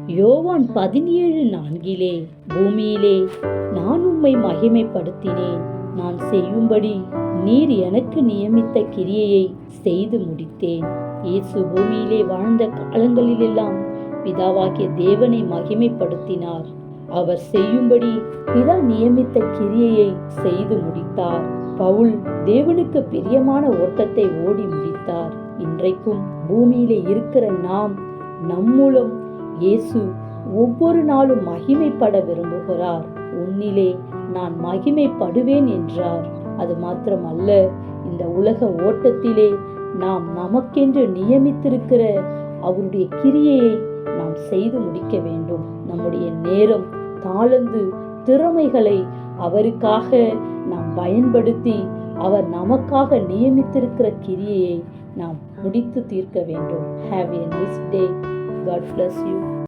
யோவான் 17:4 பூமியிலே நான் உம்மை மகிமைப்படுத்தினேன். நான் செய்யும்படி நீர் எனக்கு நியமித்த கிரியையை செய்து முடித்தேன். இயேசு பூமியிலே வாழ்ந்த காலங்களிலெல்லாம் பிதாவாகிய தேவனை மகிமைப்படுத்தினார். அவர் செய்யும்படி பிதா நியமித்த கிரியையை செய்து முடித்தார். பவுல் தேவனுக்கு பிரியமான ஓட்டத்தை ஓடி முடித்தார். இன்றைக்கும் பூமியிலே இருக்கிற நாம், நம் மூலம் இயேசு ஒவ்வொரு நாளும் மகிமைப்பட விரும்புகிறார். உன்னிலே நான் மகிமைப்படுவேன் என்றார். அது மாத்திரமல்ல, இந்த உலக ஓட்டத்திலே நாம் நமக்கென்று நியமித்திருக்கிற அவருடைய கிரியையை நாம் செய்து முடிக்க வேண்டும். நம்முடைய நேரம், தாளந்து, திறமைகளை அவருக்காக நாம் பயன்படுத்தி அவர் நமக்காக நியமித்திருக்கிற கிரியையை நாம் முடித்து தீர்க்க வேண்டும். Have a nice day. God bless you.